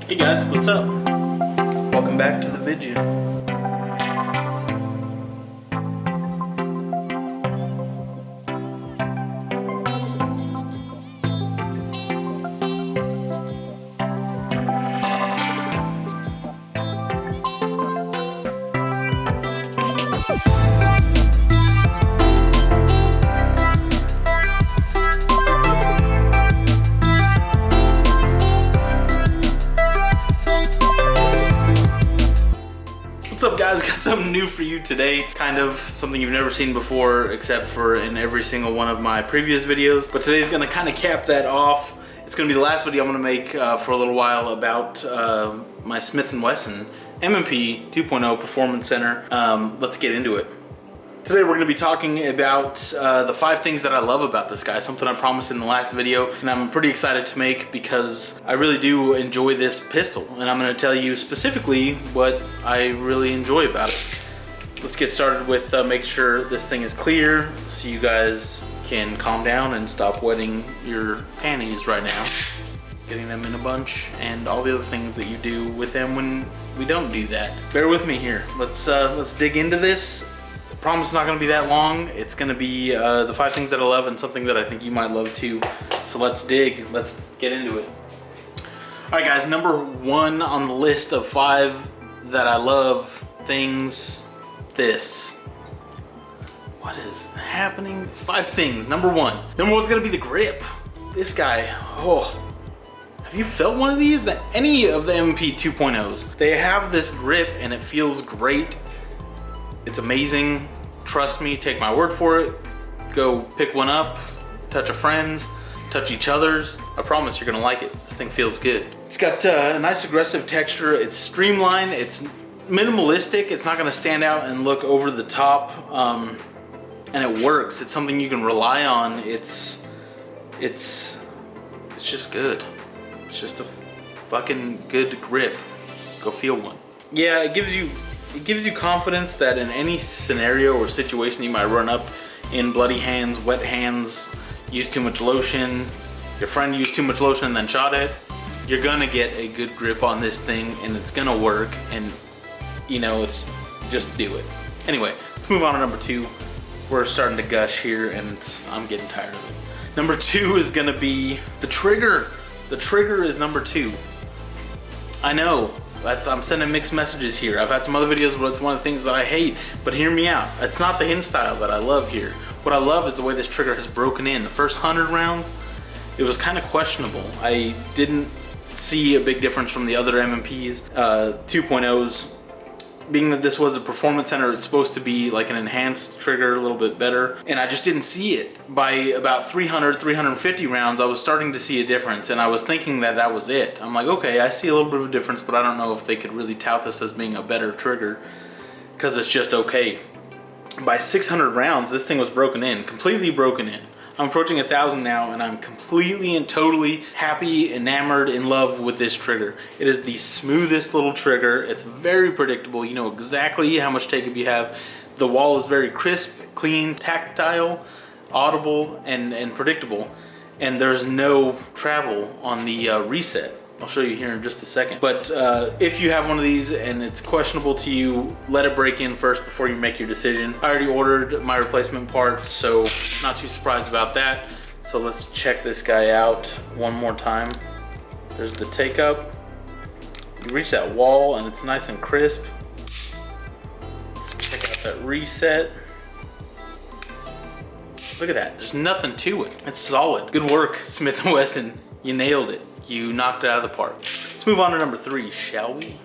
Hey guys, what's up? Welcome back to the video. What's up guys, got something new for you today. Kind of something you've never seen before except for in every single one of my previous videos. But today's gonna kind of cap that off. It's gonna be the last video I'm gonna make for a little while about my Smith & Wesson M&P 2.0 Performance Center. Let's get into it. Today we're going to be talking about the 5 things that I love about this guy, something I promised in the last video, and I'm pretty excited to make because I really do enjoy this pistol, and I'm going to tell you specifically what I really enjoy about it. Let's get started with making sure this thing is clear so you guys can calm down and stop wetting your panties right now, getting them in a bunch, and all the other things that you do with them when we don't do that. Bear with me here. Let's dig into this. I promise it's not going to be that long. It's going to be the 5 things that I love and something that I think you might love too. So let's dig. Let's get into it. Alright guys, number 1 on the list of 5 that I love things, this. What is happening? 5 things. Number 1. Number 1's going to be the grip. This guy, oh. Have you felt one of these? Any of the M&P 2.0s. They have this grip and it feels great. It's amazing. Trust me, take my word for it. Go pick one up, touch a friend's, touch each other's. I promise you're gonna like it. This thing feels good. It's got a nice aggressive texture. It's streamlined, it's minimalistic. It's not gonna stand out and look over the top. And it works. It's something you can rely on. It's just good. It's just a fucking good grip. Go feel one. Yeah, it gives you confidence that in any scenario or situation you might run up in, bloody hands, wet hands, use too much lotion, your friend used too much lotion and then shot it, you're gonna get a good grip on this thing and it's gonna work, and you know, it's just do it. Anyway, let's move on to number 2. We're starting to gush here and I'm getting tired of it. Number 2 is gonna be the trigger. The trigger is number 2. I know. I'm sending mixed messages here. I've had some other videos where it's one of the things that I hate, but hear me out. It's not the hinge style that I love here. What I love is the way this trigger has broken in. The first 100 rounds, it was kind of questionable. I didn't see a big difference from the other M&Ps, 2.0s. Being that this was a performance center, it's supposed to be like an enhanced trigger, a little bit better, and I just didn't see it. By about 300, 350 rounds, I was starting to see a difference, and I was thinking that that was it. I'm like, okay, I see a little bit of a difference, but I don't know if they could really tout this as being a better trigger, because it's just okay. By 600 rounds, this thing was broken in, completely broken in. I'm approaching 1,000 now, and I'm completely and totally happy, enamored, in love with this trigger. It is the smoothest little trigger. It's very predictable. You know exactly how much take-up you have. The wall is very crisp, clean, tactile, audible, and predictable. And there's no travel on the reset. I'll show you here in just a second. But if you have one of these and it's questionable to you, let it break in first before you make your decision. I already ordered my replacement part, so not too surprised about that. So let's check this guy out one more time. There's the take up. You reach that wall and it's nice and crisp. Let's check out that reset. Look at that, there's nothing to it. It's solid. Good work, Smith & Wesson. You nailed it. You knocked it out of the park. Let's move on to number 3, shall we?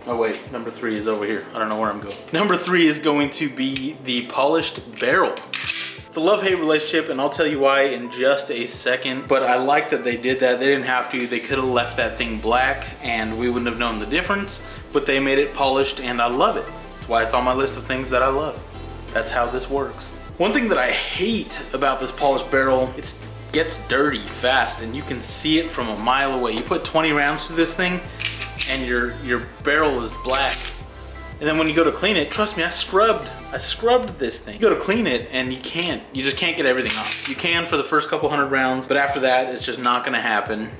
Oh wait, number 3 is over here. I don't know where I'm going. Number 3 is going to be the polished barrel. It's a love-hate relationship, and I'll tell you why in just a second, but I like that they did that. They didn't have to. They could have left that thing black and we wouldn't have known the difference, but they made it polished and I love it. That's why it's on my list of things that I love. That's how this works. One thing that I hate about this polished barrel, it gets dirty fast and you can see it from a mile away. You put 20 rounds through this thing and your barrel is black. And then when you go to clean it, trust me, I scrubbed this thing. You go to clean it and you just can't get everything off. You can for the first couple 100 rounds, but after that, it's just not gonna happen.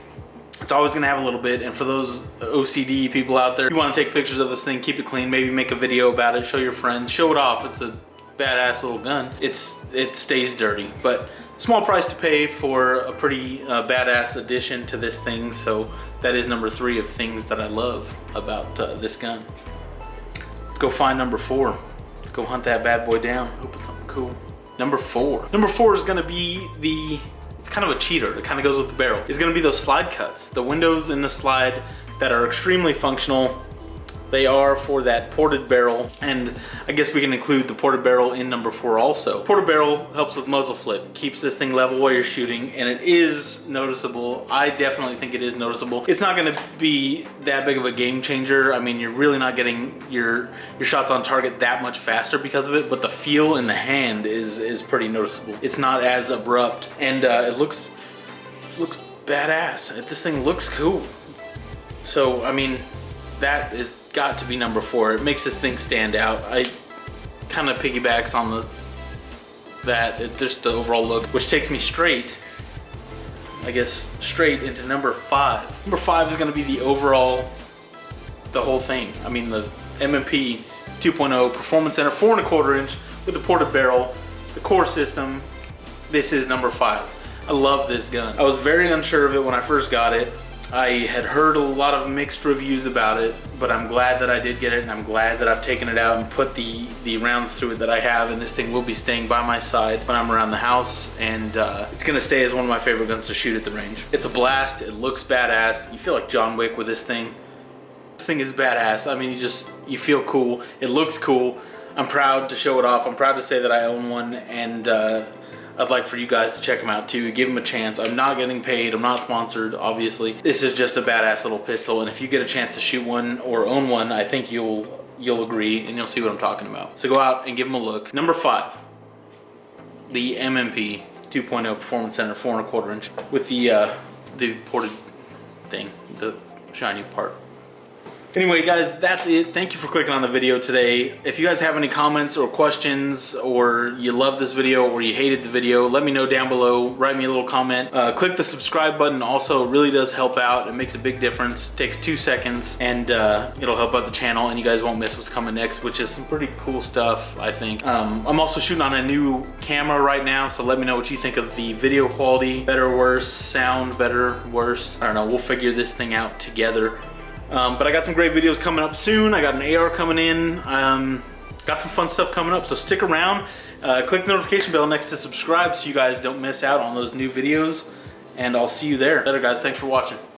It's always gonna have a little bit, and for those OCD people out there, you wanna take pictures of this thing, keep it clean, maybe make a video about it, show your friends, show it off. It's a badass little gun. It stays dirty, but small price to pay for a pretty badass addition to this thing. So that is number 3 of things that I love about this gun. Let's go find number 4. Let's go hunt that bad boy down. Hope it's something cool. Number 4. Number 4 is gonna be it's kind of a cheater. It kind of goes with the barrel. It's gonna be those slide cuts. The windows in the slide that are extremely functional. They are for that ported barrel, and I guess we can include the ported barrel in number 4 also. Ported barrel helps with muzzle flip, keeps this thing level while you're shooting, and it is noticeable. I definitely think it is noticeable. It's not gonna be that big of a game changer. I mean, you're really not getting your shots on target that much faster because of it, but the feel in the hand is pretty noticeable. It's not as abrupt, and it looks badass. This thing looks cool. So, I mean, that is got to be number 4. It makes this thing stand out. I kind of piggybacks on just the overall look, which takes me straight into number 5. Number 5 is going to be the whole thing. I mean, the M&P 2.0 Performance Center 4¼ inch with a ported barrel, the core system. This is number 5. I love this gun. I was very unsure of it when I first got it. I had heard a lot of mixed reviews about it, but I'm glad that I did get it, and I'm glad that I've taken it out and put the rounds through it that I have, and this thing will be staying by my side when I'm around the house, and it's gonna stay as one of my favorite guns to shoot at the range. It's a blast. It looks badass. You feel like John Wick with this thing. This thing is badass. I mean, you feel cool. It looks cool. I'm proud to show it off. I'm proud to say that I own one, and I'd like for you guys to check them out too. Give them a chance. I'm not getting paid. I'm not sponsored, obviously. This is just a badass little pistol, and if you get a chance to shoot one or own one, I think you'll agree and you'll see what I'm talking about. So go out and give them a look. Number 5, the M&P 2.0 Performance Center 4¼ inch with the ported thing, the shiny part. Anyway, guys, that's it. Thank you for clicking on the video today. If you guys have any comments or questions, or you love this video or you hated the video, let me know down below. Write me a little comment. Click the subscribe button also. It really does help out. It makes a big difference. It takes 2 seconds, and it'll help out the channel, and you guys won't miss what's coming next, which is some pretty cool stuff, I think. I'm also shooting on a new camera right now, so let me know what you think of the video quality. Better, worse, sound better, worse. I don't know. We'll figure this thing out together. But I got some great videos coming up soon. I got an AR coming in. Got some fun stuff coming up, so stick around. Click the notification bell next to subscribe so you guys don't miss out on those new videos. And I'll see you there. Later, guys. Thanks for watching.